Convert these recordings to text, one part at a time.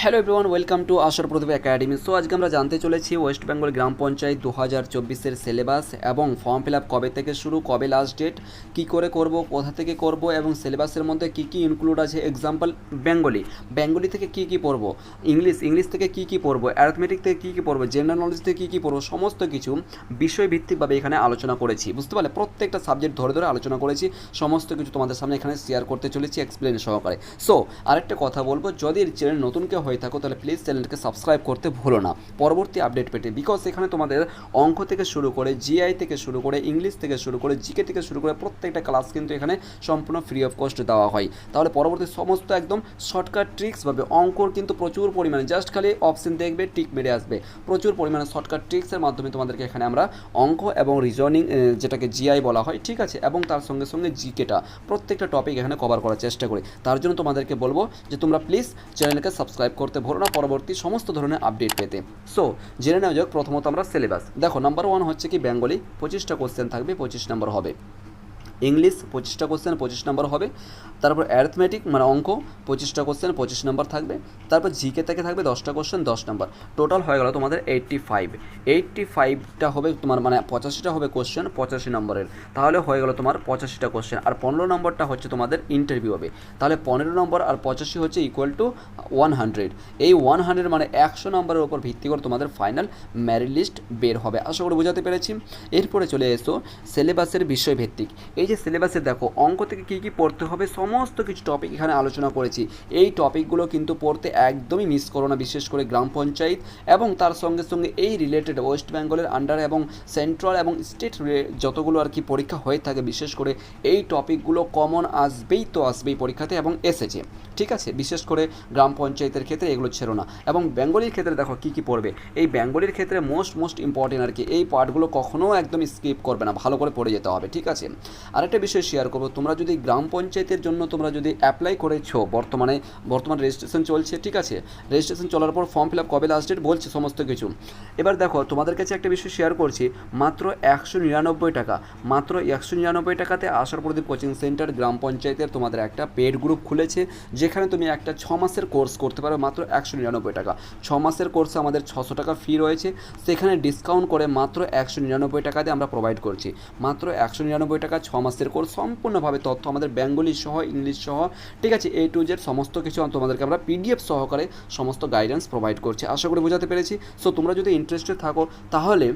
Hello everyone, welcome to আশার প্রদীপ academy. So আজকে আমরা জানতে চলেছি ওয়েস্ট বেঙ্গল গ্রাম পঞ্চায়েত 2024-এর সিলেবাস এবং ফর্ম ফিল আপ কবে থেকে শুরু, কবে লাস্ট ডেট, কী করে করব, কোথা থেকে করব এবং সিলেবাসের মধ্যে কী কী ইনক্লুড আছে। এক্সাম্পল বেঙ্গলি থেকে কী কী পড়বো, ইংলিশ থেকে কী কী পড়বো, অ্যারিথমেটিক থেকে কী কী পড়বো, জেনারেল নলেজ থেকে কী কী পড়বো, সমস্ত কিছু বিষয়ভিত্তিকভাবে এখানে আলোচনা করেছি। বুঝতে পারলে, প্রত্যেকটা সাবজেক্ট ধরে ধরে আলোচনা করেছি, সমস্ত কিছু তোমাদের সামনে এখানে শেয়ার করতে চলেছি এক্সপ্লেন সহকারে। সো আরেকটা কথা বলবো, যদি চ্যানেল নতুন কেউ হয়ে থাকো তাহলে প্লিজ চ্যানেলকে সাবস্ক্রাইব করতে ভুলো না পরবর্তী আপডেট পেতে, বিকজ এখানে তোমাদের অঙ্ক থেকে শুরু করে জিআই থেকে শুরু করে ইংলিশ থেকে শুরু করে জিকে থেকে শুরু করে প্রত্যেকটা ক্লাস কিন্তু এখানে সম্পূর্ণ ফ্রি অফ কস্ট দেওয়া হয়। তাহলে পরবর্তী সমস্ত একদম শর্টকাট ট্রিক্সভাবে অঙ্কর কিন্তু প্রচুর পরিমাণে, জাস্ট খালি অপশন দেখবে টিক মেরে আসবে, প্রচুর পরিমাণে শর্টকাট ট্রিক্সের মাধ্যমে তোমাদেরকে এখানে আমরা অঙ্ক এবং রিজনিং, যেটাকে জিআই বলা হয়, ঠিক আছে, এবং তার সঙ্গে সঙ্গে জিকেটা প্রত্যেকটা টপিক এখানে কভার করার চেষ্টা করি। তার জন্য তোমাদেরকে বলবো যে তোমরা প্লিজ চ্যানেলকে সাবস্ক্রাইব করতে ভুলো না পরবর্তী সমস্ত ধরনের আপডেট পেতে। সো জেনে নেওয়া যাক প্রথমত আমরা সিলেবাস। দেখো, নাম্বার 1 হচ্ছে কি বেঙ্গলি, 25টা কোশ্চেন থাকবে, 25 নম্বর হবে। ইংলিশ 25টা কোশ্চেন, 25 নম্বর হবে। তারপর অ্যারিথমেটিক মানে অঙ্ক 25টা কোশ্চেন, 25 নম্বর থাকবে। তারপর জিকে থেকে থাকবে 10টা কোশ্চেন, 10 নম্বর। টোটাল হয়ে গেল তোমাদের 85টা হবে তোমার, মানে 85টা হবে কোশ্চেন 85 নম্বরের, তাহলে হয়ে গেল তোমার 85টা কোশ্চেন। আর 15 নম্বরটা হচ্ছে তোমাদের ইন্টারভিউ হবে, তাহলে 15 নম্বর আর 85 হচ্ছে ইকুয়াল টু 100। এই 100 মানে 100 নম্বরের উপর ভিত্তি করে তোমাদের ফাইনাল মেরিট লিস্ট বের হবে। আশা করি বোঝাতে পেরেছি। এরপরে চলে এসো সিলেবাসের বিষয়ভিত্তিক। এই যে সিলেবাসে দেখো অঙ্ক থেকে কী কী পড়তে হবে, সমস্ত কিছু টপিক এখানে আলোচনা করেছি। এই টপিকগুলো কিন্তু পড়তে একদমই মিস করো না, বিশেষ করে গ্রাম পঞ্চায়েত এবং তার সঙ্গে সঙ্গে এই রিলেটেড ওয়েস্ট বেঙ্গলের আন্ডারে এবং সেন্ট্রাল এবং স্টেট যতগুলো আর কি পরীক্ষা হয়ে থাকে, বিশেষ করে এই টপিকগুলো কমন আসবেই পরীক্ষাতে এবং এসেছে, ঠিক আছে। বিশেষ করে গ্রাম পঞ্চায়েতের ক্ষেত্রে এগুলো ছেড়ো না। এবং বেঙ্গলির ক্ষেত্রে দেখো কী কী পড়বে, এই বেঙ্গলির ক্ষেত্রে মোস্ট ইম্পর্টেন্ট আর কি, এই পার্টগুলো কখনও একদম স্কিপ করবে না, ভালো করে পড়ে যেতে হবে, ঠিক আছে। আরেকটা বিষয় শেয়ার করবো, তোমরা যদি গ্রাম পঞ্চায়েতের জন্য তোমরা যদি অ্যাপ্লাই করেছো, বর্তমানে রেজিস্ট্রেশন চলছে, ঠিক আছে। রেজিস্ট্রেশন চলার পর ফর্ম ফিল আপ কবে লাস্ট ডেট বলছে সমস্ত কিছু। এবার দেখো তোমাদের কাছে একটা বিষয় শেয়ার করছি, মাত্র 199 টাকা, মাত্র 199 টাকাতে আশার প্রদীপ কোচিং সেন্টার গ্রাম পঞ্চায়েতের তোমাদের একটা পেড গ্রুপ খুলেছে, যেখানে তুমি একটা 6 মাসের কোর্স করতে পারো মাত্র 199 টাকা। 6 মাসের কোর্সে আমাদের 600 টাকা ফি রয়েছে, সেখানে ডিসকাউন্ট করে মাত্র 199 টাকা দিয়ে আমরা প্রোভাইড করছি। মাত্র 199 টাকা 6 মাসের কোর্স, সম্পূর্ণভাবে তথ্য আমাদের বেঙ্গলি সহ ইংলিশ সহ, ঠিক আছে, A to Z সমস্ত কিছু তোমাদেরকে আমরা PDF সহকারে সমস্ত গাইডেন্স প্রোভাইড করছি। আশা করি বোঝাতে পেরেছি। সো তোমরা যদি ইন্টারেস্টেড থাকো তাহলে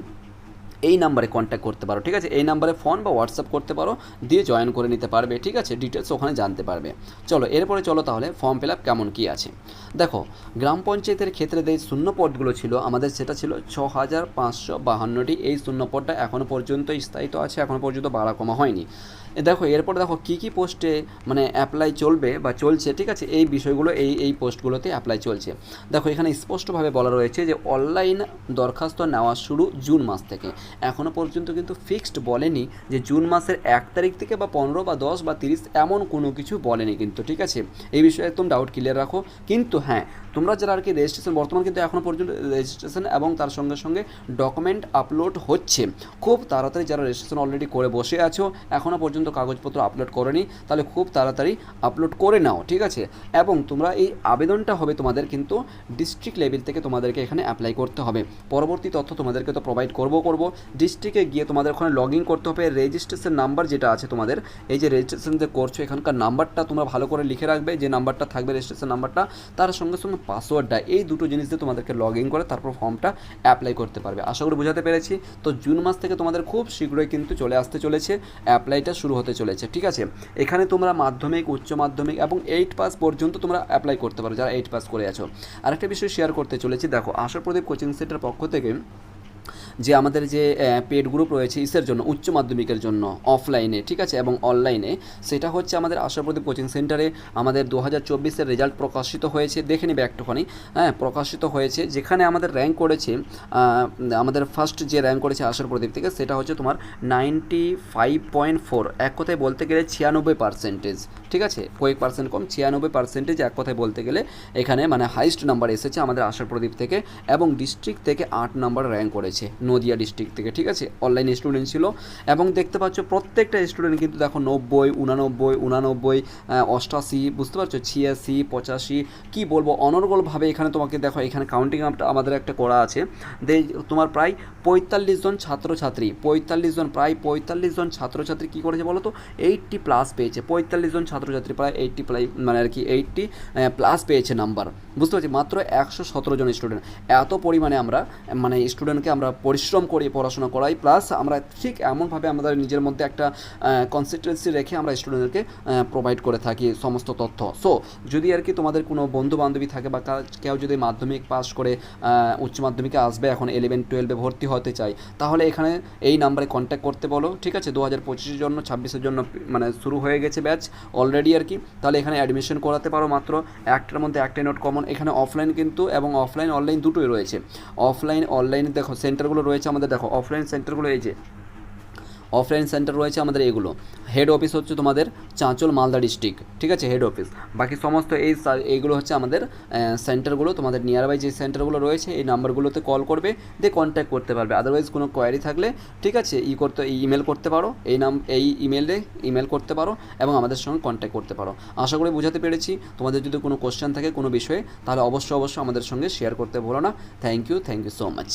এই নাম্বারে কন্ট্যাক্ট করতে পারো, ঠিক আছে, এই নাম্বারে ফোন বা হোয়াটসঅ্যাপ করতে পারো, দিয়ে জয়েন করে নিতে পারবে, ঠিক আছে, ডিটেলস ওখানে জানতে পারবে। চলো এরপরে চলো তাহলে ফর্ম ফিল আপ কেমন কী আছে। দেখো, গ্রাম পঞ্চায়েতের ক্ষেত্রে যে শূন্যপদগুলো ছিল আমাদের, সেটা ছিল 6552টি। এই শূন্যপদটা এখনও পর্যন্ত স্থায়িত আছে, এখনও পর্যন্ত বাড়া কমা হয়নি। দেখো এরপরে দেখো কী কী পোস্টে মানে অ্যাপ্লাই চলবে বা চলছে, ঠিক আছে, এই বিষয়গুলো এই পোস্টগুলোতে অ্যাপ্লাই চলছে। দেখো এখানে স্পষ্টভাবে বলা রয়েছে যে অনলাইন দরখাস্ত নেওয়া শুরু জুন মাস থেকে। এখনও পর্যন্ত কিন্তু ফিক্সড বলেনি যে জুন মাসের 1 তারিখ থেকে বা 15 বা 10 বা 30 এমন কোনো কিছু বলেনি কিন্তু, ঠিক আছে। এই বিষয়ে একদম ডাউট ক্লিয়ার রাখো। কিন্তু হ্যাঁ, তোমরা যারা আর কি রেজিস্ট্রেশন বর্তমান কিন্তু এখনও পর্যন্ত রেজিস্ট্রেশন এবং তার সঙ্গে সঙ্গে ডকুমেন্ট আপলোড হচ্ছে, খুব তাড়াতাড়ি যারা রেজিস্ট্রেশন অলরেডি করে বসে আছো, এখনও পর্যন্ত কাগজপত্র আপলোড করেনি, তাহলে খুব তাড়াতাড়ি আপলোড করে নাও, ঠিক আছে। এবং তোমরা এই আবেদনটা হবে তোমাদের কিন্তু ডিস্ট্রিক্ট লেভেল থেকে তোমাদেরকে এখানে অ্যাপ্লাই করতে হবে। পরবর্তী তথ্য তোমাদেরকে তো প্রোভাইড করবো। ডিস্ট্রিক্টে গিয়ে তোমাদের ওখানে লগ ইন করতে হবে। রেজিস্ট্রেশন নাম্বার যেটা আছে তোমাদের, এই যে রেজিস্ট্রেশন যে করছো এখানকার নাম্বারটা তোমরা ভালো করে লিখে রাখবে, যে নাম্বারটা থাকবে রেজিস্ট্রেশন নাম্বারটা, তার সঙ্গে সঙ্গে পাসওয়ার্ডটা, এই দুটো জিনিস দিয়ে তোমাদেরকে লগ ইন করে তারপর ফর্মটা অ্যাপ্লাই করতে পারবে। আশা করি বোঝাতে পেরেছি। তো জুন মাস থেকে তোমাদের খুব শীঘ্রই কিন্তু চলে আসতে চলেছে, অ্যাপ্লাইটা শুরু হতে চলেছে, ঠিক আছে। এখানে তোমরা মাধ্যমিক, উচ্চ মাধ্যমিক এবং 8 পাস পর্যন্ত তোমরা অ্যাপ্লাই করতে পারো, যারা 8 পাস করে আছো। আরেকটা বিষয় শেয়ার করতে চলেছি, দেখো আশার প্রদীপ কোচিং সেন্টার পক্ষ থেকে যে আমাদের যে পেড গ্রুপ রয়েছে ইসের জন্য, উচ্চ মাধ্যমিকের জন্য অফলাইনে, ঠিক আছে, এবং অনলাইনে, সেটা হচ্ছে আমাদের আশাপ্রদীপ কোচিং সেন্টারে আমাদের 2024-এর রেজাল্ট প্রকাশিত হয়েছে, দেখে নিবে একটুখানি। হ্যাঁ, প্রকাশিত হয়েছে, যেখানে আমাদের র্যাঙ্ক করেছে, আমাদের ফার্স্ট যে র্যাঙ্ক করেছে আশাপ্রদীপ থেকে, সেটা হচ্ছে তোমার 95.4, এক কথায় বলতে গেলে 96%, ঠিক আছে, কয়েক পার্সেন্ট কম, 96% এক কথায় বলতে গেলে এখানে মানে হাইস্ট নাম্বার এসেছে আমাদের আশাপ্রদীপ থেকে, এবং ডিস্ট্রিক্ট থেকে 8 নাম্বার র্যাঙ্ক করেছে। করেছে নদিয়া ডিস্ট্রিক্ট থেকে, ঠিক আছে, অনলাইন স্টুডেন্ট ছিল। এবং দেখতে পাচ্ছ প্রত্যেকটা স্টুডেন্ট কিন্তু দেখো 90, 89, 89, 88, বুঝতে পারছো, 86, 85, কী বলবো অনর্গলভাবে এখানে তোমাকে দেখো এখানে কাউন্টিং আপটা আমাদের একটা করা আছে। তোমার প্রায় 45 জন ছাত্রছাত্রী, 45 জন, প্রায় 45 জন ছাত্রছাত্রী কী করেছে বলো তো, 80+ পেয়েছে। 45 জন ছাত্রছাত্রী প্রায় 80+, মানে আর কি 80+ পেয়েছে নাম্বার, বুঝতে পারছি, মাত্র 117 জন স্টুডেন্ট। এত পরিমাণে আমরা মানে স্টুডেন্টকে আমরা পরিশ্রম করি, পড়াশোনা করাই, প্লাস আমরা ঠিক এমনভাবে আমাদের নিজের মধ্যে একটা কনসিস্টেন্সি রেখে আমরা স্টুডেন্টদেরকে প্রোভাইড করে থাকি সমস্ত তথ্য। সো যদি আর কি তোমাদের কোনো বন্ধু বান্ধবী থাকে বা কেউ যদি মাধ্যমিক পাস করে উচ্চ মাধ্যমিকে আসবে, এখন 11, 12 ভর্তি হতে চায়, তাহলে এখানে এই নাম্বারে কন্ট্যাক্ট করতে বলো, ঠিক আছে। 2025-এর জন্য, 26-এর জন্য মানে শুরু হয়ে গেছে ব্যাচ অলরেডি আর কি। তাহলে এখানে অ্যাডমিশন করাতে পারো, মাত্র একটার মধ্যে একটাই নোট কমন। এখানে অফলাইন কিন্তু এবং অফলাইন অনলাইন দুটোই রয়েছে। অফলাইন অনলাইন দেখো সেন্টারগুলো রয়েছে আমাদের, দেখো অফলাইন সেন্টারগুলো এই যে অফলাইন সেন্টার রয়েছে আমাদের এগুলো। হেড অফিস হচ্ছে তোমাদের চাঁচল, মালদা ডিস্ট্রিক্ট, ঠিক আছে, হেড অফিস। বাকি সমস্ত এইগুলো হচ্ছে আমাদের সেন্টারগুলো। তোমাদের নিয়ার বাই যে সেন্টারগুলো রয়েছে এই নাম্বারগুলোতে কল করবে, দিয়ে কন্ট্যাক্ট করতে পারবে। আদারওয়াইজ কোনো কোয়ারি থাকলে, ঠিক আছে, ইমেল করতে পারো, এই ইমেলে ইমেল করতে পারো এবং আমাদের সঙ্গে কন্ট্যাক্ট করতে পারো। আশা করি বোঝাতে পেরেছি। তোমাদের যদি কোনো কোশ্চেন থাকে কোনো বিষয়ে, তাহলে অবশ্যই আমাদের সঙ্গে শেয়ার করতে ভুলো না। Thank you so much.